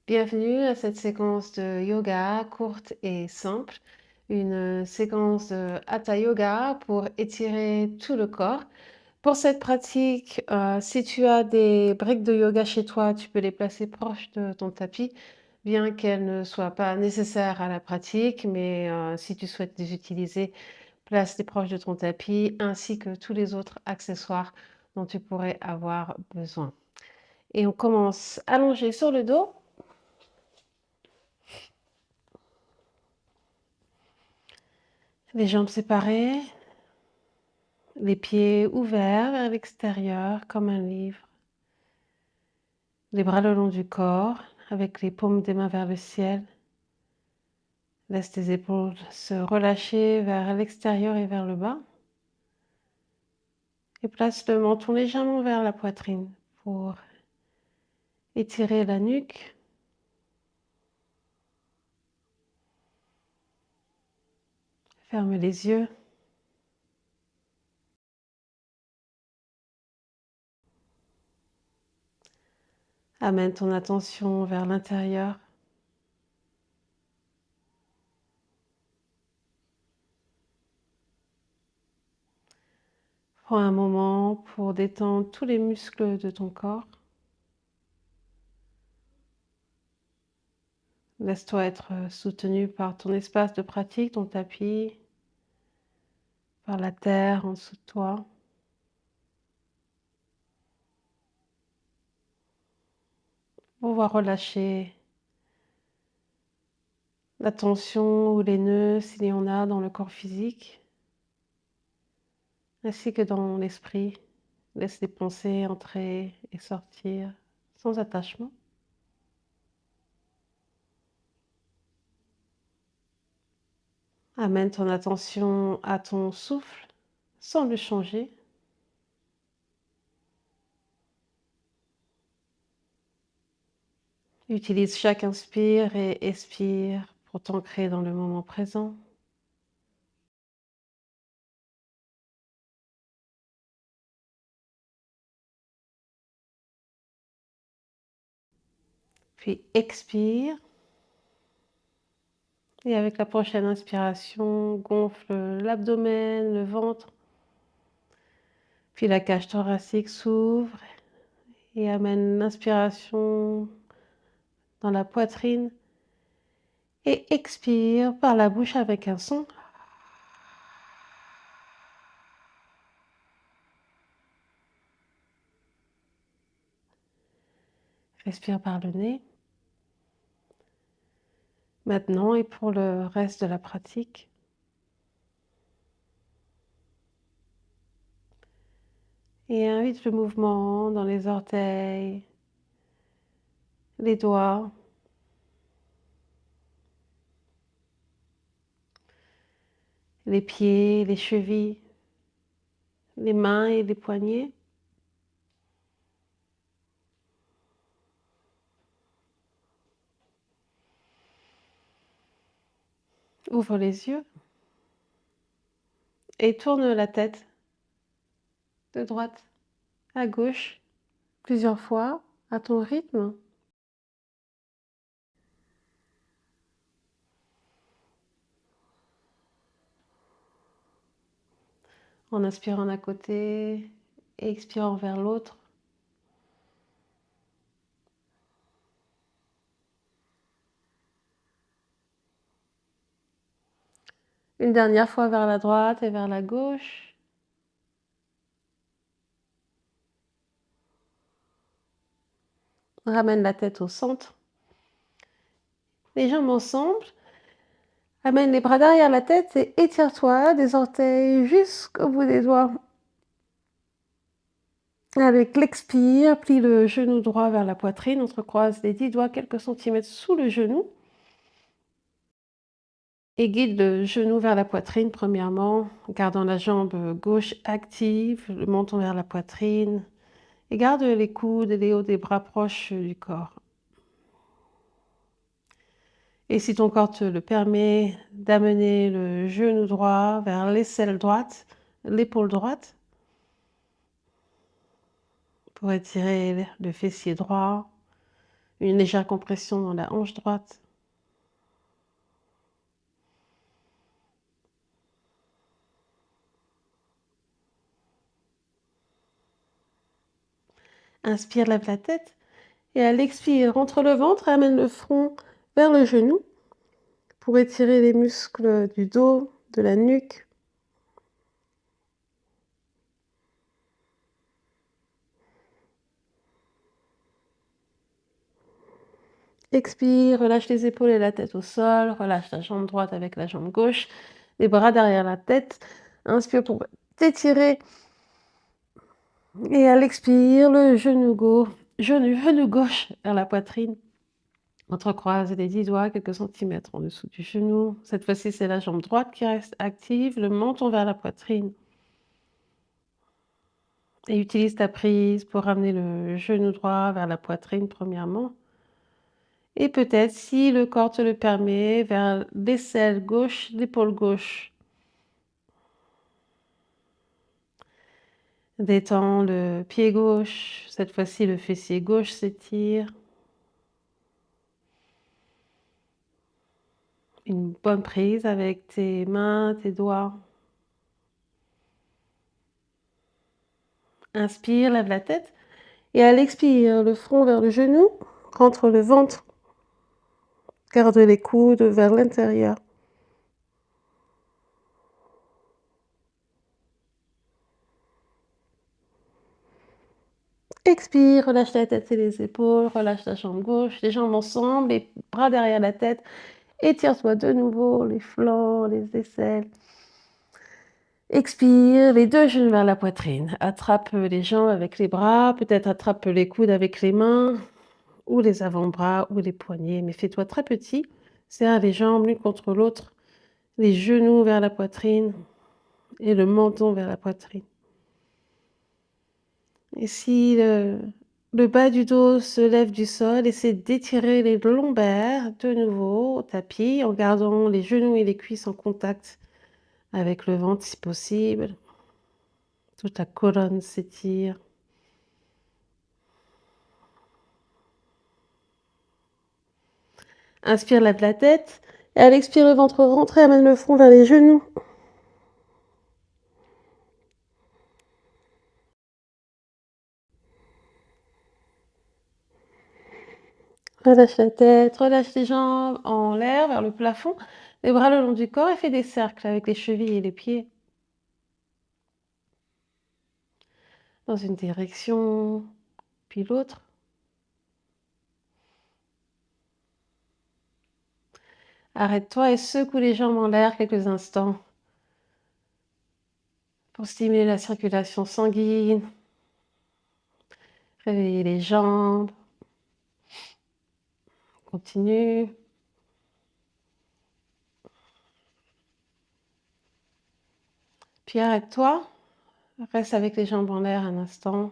Bienvenue à cette séquence de yoga courte et simple, une séquence de Hatha Yoga pour étirer tout le corps. Pour cette pratique, si tu as des briques de yoga chez toi, tu peux les placer proches de ton tapis, bien qu'elles ne soient pas nécessaires à la pratique, mais si tu souhaites les utiliser, place-les proches de ton tapis, ainsi que tous les autres accessoires dont tu pourrais avoir besoin. Et on commence allongé sur le dos. Les jambes séparées, les pieds ouverts vers l'extérieur comme un livre, les bras le long du corps avec les paumes des mains vers le ciel. Laisse tes épaules se relâcher vers l'extérieur et vers le bas. Et place le menton légèrement vers la poitrine pour étirer la nuque. Ferme les yeux. Amène ton attention vers l'intérieur. Prends un moment pour détendre tous les muscles de ton corps. Laisse-toi être soutenu par ton espace de pratique, ton tapis, par la terre en dessous de toi. Pouvoir relâcher la tension ou les nœuds s'il y en a dans le corps physique, ainsi que dans l'esprit. Laisse les pensées entrer et sortir sans attachement. Amène ton attention à ton souffle sans le changer. Utilise chaque inspire et expire pour t'ancrer dans le moment présent. Puis expire. Et avec la prochaine inspiration, gonfle l'abdomen, le ventre. Puis la cage thoracique s'ouvre et amène l'inspiration dans la poitrine. Et expire par la bouche avec un son. Respire par le nez. Maintenant et pour le reste de la pratique. Et invite le mouvement dans les orteils, les doigts, les pieds, les chevilles, les mains et les poignets. Ouvre les yeux et tourne la tête de droite à gauche plusieurs fois à ton rythme. En inspirant d'un côté et expirant vers l'autre. Une dernière fois vers la droite et vers la gauche. Ramène la tête au centre. Les jambes ensemble. Amène les bras derrière la tête et étire-toi des orteils jusqu'au bout des doigts. Avec l'expire, plie le genou droit vers la poitrine, entrecroise les 10 doigts quelques centimètres sous le genou. Et guide le genou vers la poitrine premièrement, gardant la jambe gauche active, le menton vers la poitrine. Et garde les coudes et les hauts des bras proches du corps. Et si ton corps te le permet, d'amener le genou droit vers l'aisselle droite, l'épaule droite, pour étirer le fessier droit, Une légère compression dans la hanche droite. Inspire, lève la tête et à l'expire, rentre le ventre et amène le front vers le genou pour étirer les muscles du dos, de la nuque. Expire, relâche les épaules et la tête au sol, relâche la jambe droite avec la jambe gauche, les bras derrière la tête. Inspire pour t'étirer et à l'expire, le genou gauche vers la poitrine. Entrecroise les 10 doigts quelques centimètres en dessous du genou. Cette fois-ci, c'est la jambe droite qui reste active, le menton vers la poitrine. Et utilise ta prise pour ramener le genou droit vers la poitrine premièrement. Et peut-être, si le corps te le permet, vers l'aisselle gauche, l'épaule gauche. Détends le pied gauche. Cette fois-ci, le fessier gauche s'étire. Une bonne prise avec tes mains, tes doigts. Inspire, lève la tête. Et à l'expire, le front vers le genou. Rentre le ventre. Garde les coudes vers l'intérieur. Expire, relâche la tête et les épaules, relâche la jambe gauche, les jambes ensemble, les bras derrière la tête. Étire-toi de nouveau, les flancs, les aisselles. Expire, les deux genoux vers la poitrine. Attrape les jambes avec les bras, peut-être attrape les coudes avec les mains, ou les avant-bras, ou les poignets, mais fais-toi très petit. Serre les jambes l'une contre l'autre, les genoux vers la poitrine et le menton vers la poitrine. Et si le bas du dos se lève du sol, essaie d'étirer les lombaires de nouveau au tapis en gardant les genoux et les cuisses en contact avec le ventre si possible. Toute la colonne s'étire. Inspire, lève la tête. Et à l'expire, le ventre rentré, amène le front vers les genoux. Relâche la tête, relâche les jambes en l'air vers le plafond, les bras le long du corps et fais des cercles avec les chevilles et les pieds. Dans une direction, puis l'autre. Arrête-toi et secoue les jambes en l'air quelques instants pour stimuler la circulation sanguine, réveiller les jambes. Continue. Puis arrête-toi, reste avec les jambes en l'air un instant.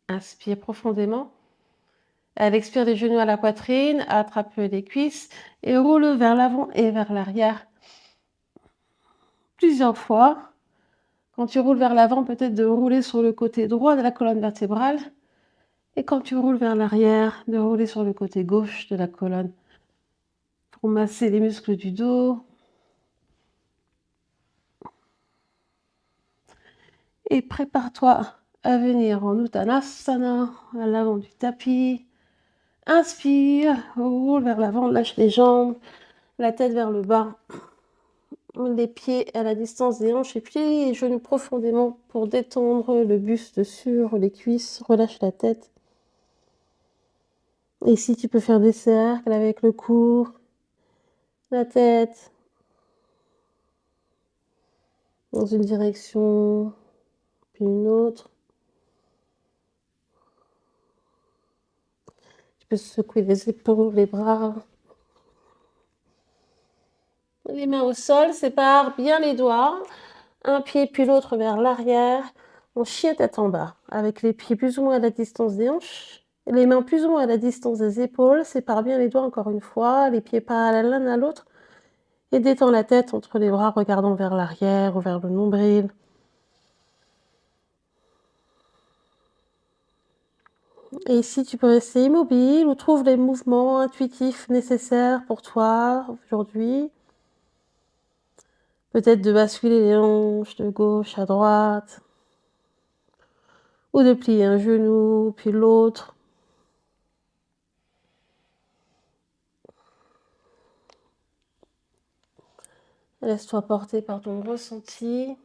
Inspire profondément. À l'expire, les genoux à la poitrine, attrape les cuisses et roule vers l'avant et vers l'arrière. Plusieurs fois. Quand tu roules vers l'avant, peut-être de rouler sur le côté droit de la colonne vertébrale. Et quand tu roules vers l'arrière, de rouler sur le côté gauche de la colonne pour masser les muscles du dos. Et prépare-toi à venir en Uttanasana, à l'avant du tapis. Inspire, roule vers l'avant, lâche les jambes, la tête vers le bas. Les pieds à la distance des hanches et plie les genoux profondément pour détendre le buste sur les cuisses. Relâche la tête. Et si tu peux faire des cercles avec le cou, la tête, dans une direction, puis une autre. Tu peux secouer les épaules, les bras. Les mains au sol, sépare bien les doigts. Un pied puis l'autre vers l'arrière. On chien tête en bas, avec les pieds plus ou moins à la distance des hanches. Et les mains plus ou moins à la distance des épaules. Sépare bien les doigts encore une fois, les pieds parallèles l'un à l'autre. Et détends la tête entre les bras, regardant vers l'arrière ou vers le nombril. Et ici, tu peux rester immobile ou trouve les mouvements intuitifs nécessaires pour toi aujourd'hui. Peut-être de basculer les hanches de gauche à droite ou de plier un genou puis l'autre. Laisse-toi porter par ton ressenti.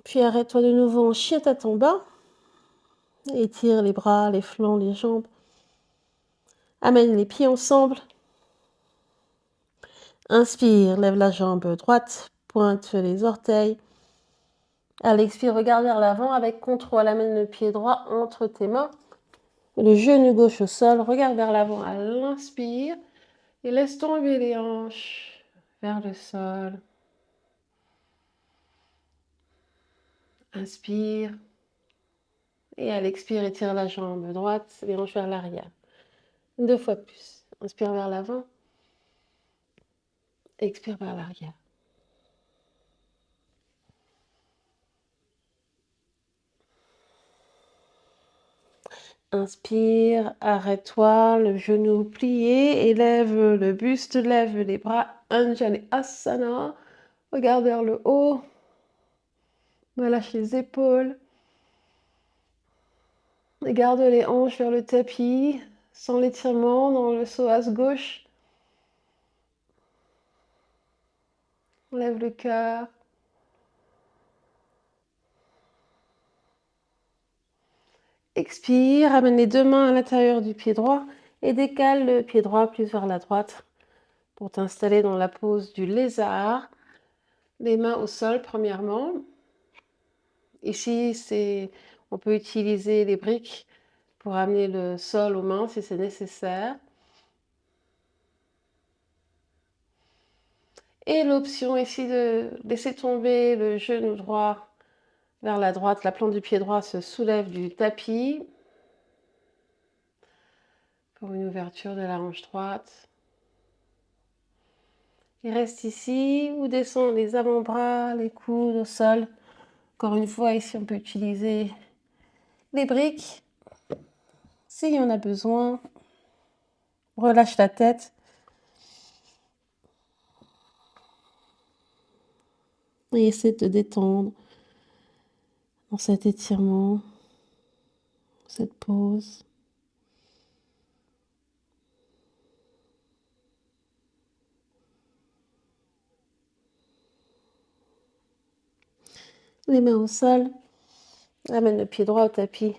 Puis arrête-toi de nouveau en chien tête en bas. Étire les bras, les flancs, les jambes. Amène les pieds ensemble. Inspire, lève la jambe droite, pointe les orteils. À l'expire, regarde vers l'avant avec contrôle. Amène le pied droit entre tes mains. Le genou gauche au sol. Regarde vers l'avant à l'inspire. Et laisse tomber les hanches vers le sol. Inspire. Et à l'expire, étire la jambe droite, les hanches vers l'arrière. 2 fois plus. Inspire vers l'avant. Expire vers l'arrière. Inspire, arrête-toi, le genou plié, élève le buste, lève les bras, Anjali Asana, regarde vers le haut, relâche les épaules, et garde les hanches vers le tapis, sans l'étirement dans le psoas gauche. Lève le cœur. Expire, ramène les 2 mains à l'intérieur du pied droit et décale le pied droit plus vers la droite pour t'installer dans la pose du lézard. Les mains au sol premièrement. Ici, on peut utiliser les briques pour amener le sol aux mains si c'est nécessaire. Et l'option ici de laisser tomber le genou droit vers la droite, la plante du pied droit se soulève du tapis pour une ouverture de la hanche droite. Et reste ici ou descend les avant-bras, les coudes au sol. Encore une fois, ici, on peut utiliser les briques s'il y en a besoin. Relâche la tête. Et essaie de te détendre dans cet étirement, cette pause. Les mains au sol. Amène le pied droit au tapis.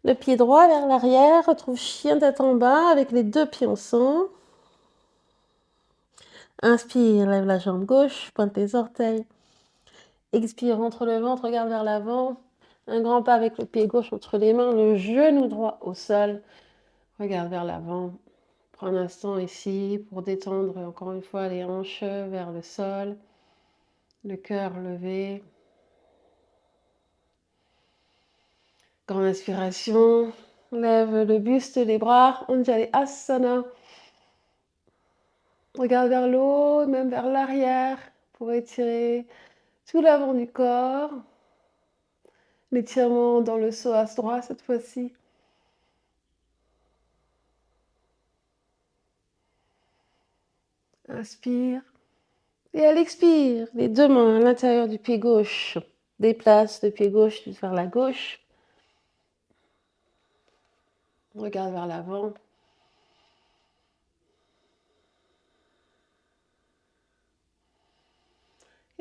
Le pied droit vers l'arrière. Retrouve chien tête en bas avec les 2 pieds ensemble. Inspire, lève la jambe gauche, pointe les orteils. Expire, rentre le ventre, regarde vers l'avant. Un grand pas avec le pied gauche entre les mains, le genou droit au sol. Regarde vers l'avant. Prends un instant ici pour détendre encore une fois les hanches vers le sol. Le cœur levé. Grande inspiration. Lève le buste, les bras. Anjali Asana. Regarde vers le haut, même vers l'arrière pour étirer tout l'avant du corps. L'étirement dans le psoas droit cette fois-ci. Inspire. Et à l'expire, les 2 mains à l'intérieur du pied gauche. Déplace le pied gauche vers la gauche. Regarde vers l'avant.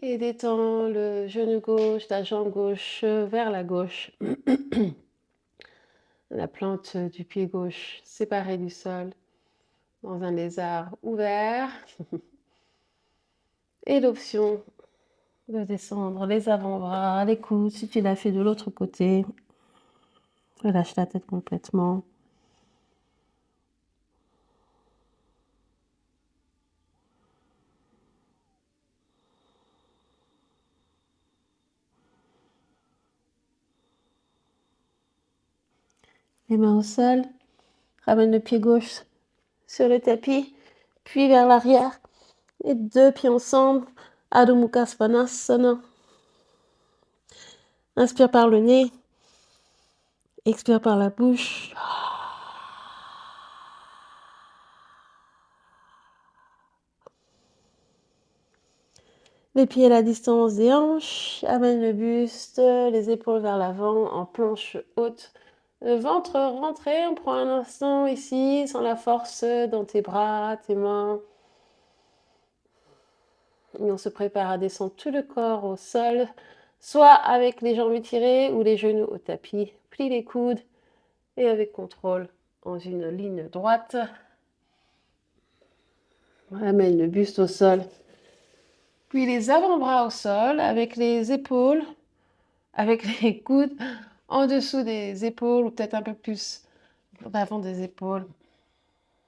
Et détends le genou gauche, la jambe gauche vers la gauche. La plante du pied gauche séparée du sol dans un lézard ouvert. Et l'option de descendre les avant-bras, les coudes, si tu l'as fait de l'autre côté. Relâche la tête complètement. Les mains au sol. Ramène le pied gauche sur le tapis, puis vers l'arrière. Les 2 pieds ensemble. Adho Mukha Svanasana. Inspire par le nez. Expire par la bouche. Les pieds à la distance des hanches. Amène le buste, les épaules vers l'avant en planche haute. Le ventre rentré. On prend un instant ici, sans la force dans tes bras, tes mains. Et on se prépare à descendre tout le corps au sol, soit avec les jambes étirées ou les genoux au tapis. Plie les coudes et avec contrôle en une ligne droite. Amène le buste au sol. Puis les avant-bras au sol avec les épaules, avec les coudes en dessous des épaules ou peut-être un peu plus en avant des épaules.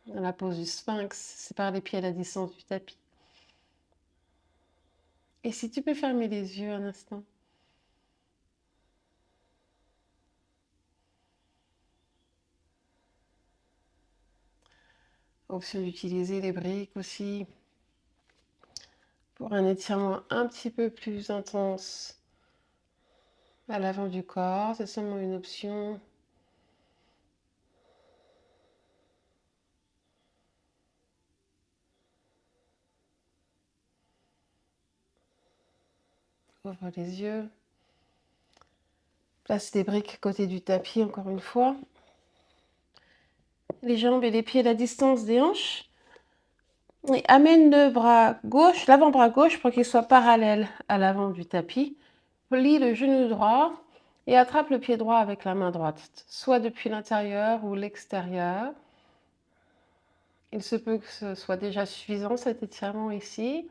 Dans la pose du sphinx, sépare les pieds à la distance du tapis. Et si tu peux fermer les yeux un instant. Option d'utiliser les briques aussi pour un étirement un petit peu plus intense à l'avant du corps. C'est seulement une option. Ouvre les yeux. Place les briques côté du tapis encore une fois. Les jambes et les pieds à la distance des hanches. Et amène le bras gauche, l'avant-bras gauche pour qu'il soit parallèle à l'avant du tapis. Plie le genou droit et attrape le pied droit avec la main droite, soit depuis l'intérieur ou l'extérieur. Il se peut que ce soit déjà suffisant cet étirement ici.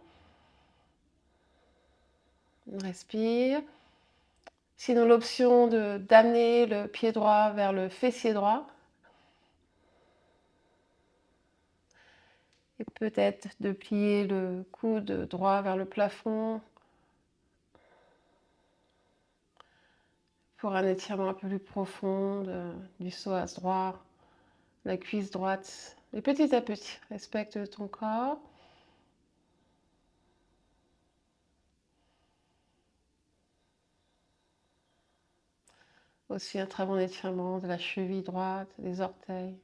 On respire. Sinon, l'option d'amener le pied droit vers le fessier droit. Et peut-être de plier le coude droit vers le plafond pour un étirement un peu plus profond du psoas droit, la cuisse droite. Et petit à petit, respecte ton corps. Aussi un très bon étirement de la cheville droite, des orteils.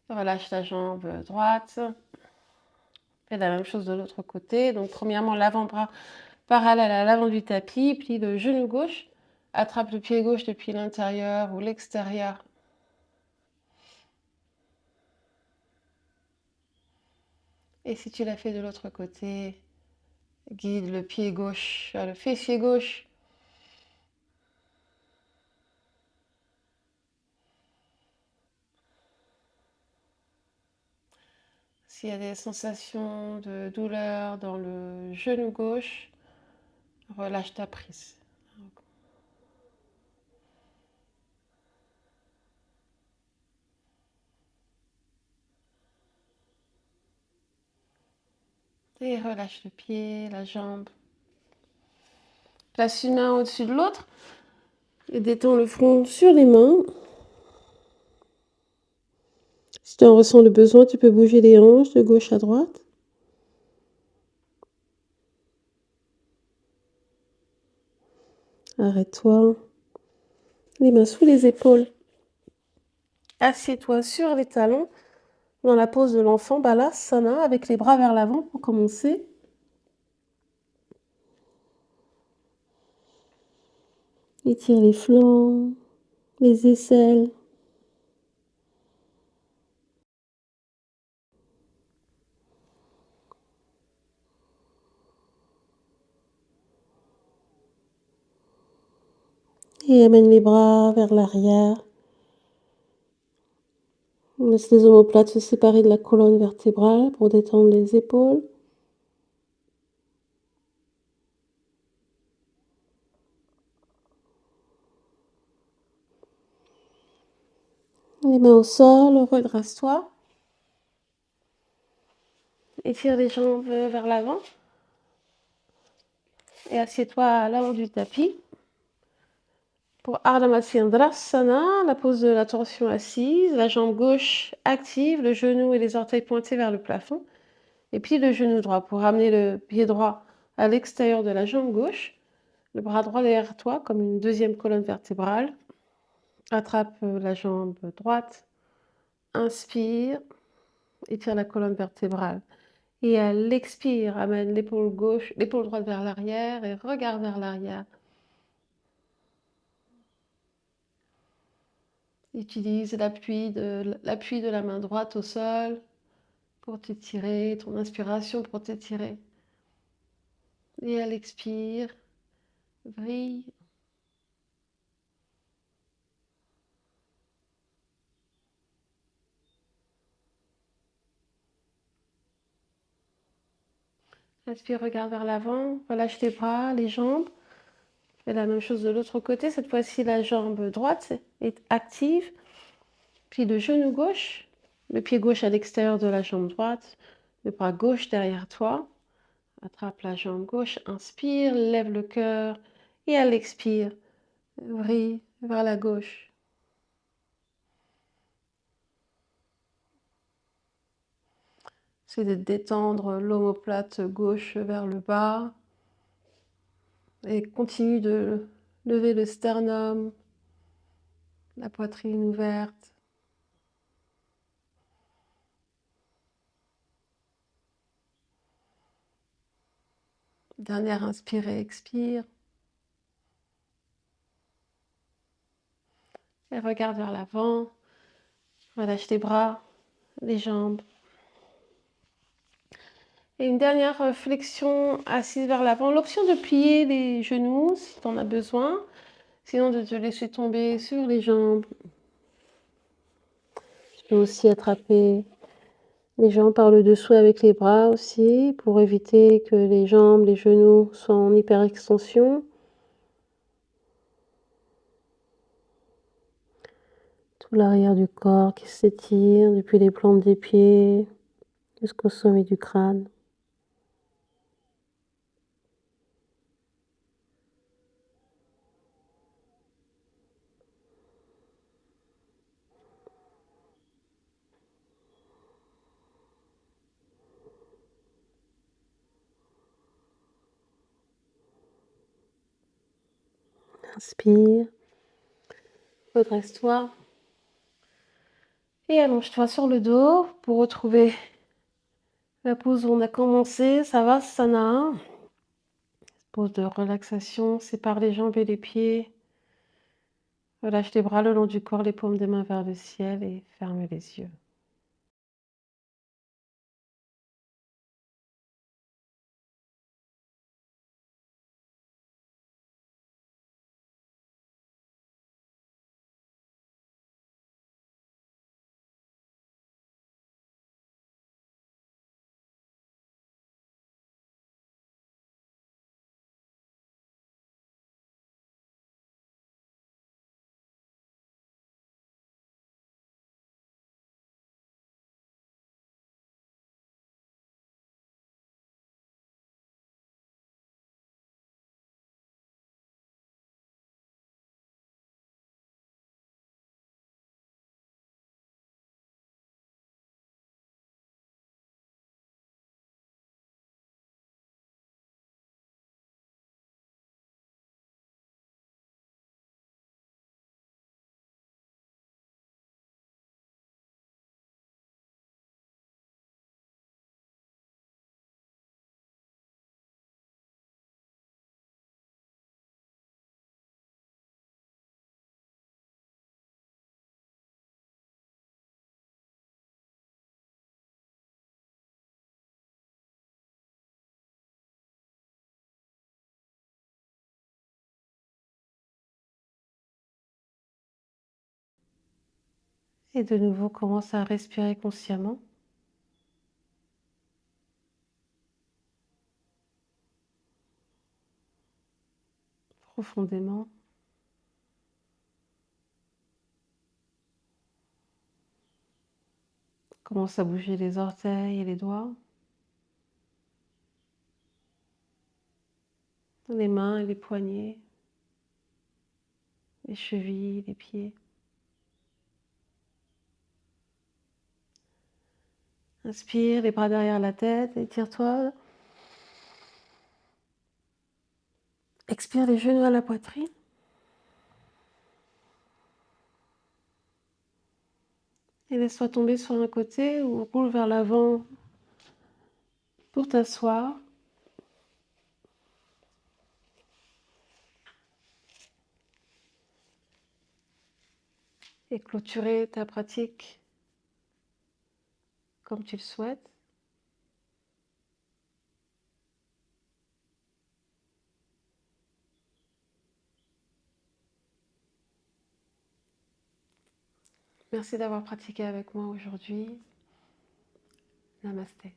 Relâche la jambe droite. Fais la même chose de l'autre côté. Donc premièrement, l'avant-bras parallèle à l'avant du tapis. Plie le genou gauche. Attrape le pied gauche depuis l'intérieur ou l'extérieur. Et si tu l'as fait de l'autre côté, guide le pied gauche vers le fessier gauche. S'il y a des sensations de douleur dans le genou gauche, relâche ta prise. Et relâche le pied, la jambe. Place une main au-dessus de l'autre et détends le front sur les mains. Si tu en ressens le besoin, tu peux bouger les hanches de gauche à droite. Arrête-toi. Les mains sous les épaules. Assieds-toi sur les talons dans la pose de l'enfant Balasana avec les bras vers l'avant pour commencer. Étire les flancs, les aisselles. Et amène les bras vers l'arrière. On laisse les omoplates se séparer de la colonne vertébrale pour détendre les épaules. Les mains au sol, redresse-toi. Étire les jambes vers l'avant. Et assieds-toi à l'avant du tapis. Pour Ardha Matsyendrasana, la pose de la torsion assise, la jambe gauche active, le genou et les orteils pointés vers le plafond. Et plie le genou droit pour ramener le pied droit à l'extérieur de la jambe gauche. Le bras droit derrière toi comme une deuxième colonne vertébrale. Attrape la jambe droite. Inspire. Étire la colonne vertébrale. Et à l'expire, amène l'épaule gauche, l'épaule droite vers l'arrière et regarde vers l'arrière. Utilise l'appui de la main droite au sol pour t'étirer, ton inspiration pour t'étirer. Et à l'expire, vrille. Inspire, regarde vers l'avant, relâche les bras, les jambes. Fais la même chose de l'autre côté. Cette fois-ci, la jambe droite est active. Plie le genou gauche, le pied gauche à l'extérieur de la jambe droite, le bras gauche derrière toi. Attrape la jambe gauche, inspire, lève le cœur et à l'expire, vrille vers la gauche. C'est de détendre l'omoplate gauche vers le bas et continue de lever le sternum, la poitrine ouverte. Dernière inspire et expire. Et regarde vers l'avant. Relâche les bras, les jambes. Et une dernière flexion assise vers l'avant. L'option de plier les genoux si tu en as besoin. Sinon de te laisser tomber sur les jambes. Tu peux aussi attraper les jambes par le dessous avec les bras aussi pour éviter que les jambes, les genoux soient en hyperextension. Tout l'arrière du corps qui s'étire depuis les plantes des pieds jusqu'au sommet du crâne. Inspire, redresse-toi et allonge-toi sur le dos pour retrouver la pose où on a commencé, Savasana. Pose de relaxation, sépare les jambes et les pieds. Relâche les bras le long du corps, les paumes des mains vers le ciel et ferme les yeux. Et de nouveau, commence à respirer consciemment. Profondément. Commence à bouger les orteils et les doigts, les mains et les poignets, les chevilles, les pieds. Inspire, les bras derrière la tête, étire-toi. Expire, les genoux à la poitrine. Et laisse-toi tomber sur un côté ou roule vers l'avant pour t'asseoir. Et clôturer ta pratique comme tu le souhaites. Merci d'avoir pratiqué avec moi aujourd'hui. Namasté.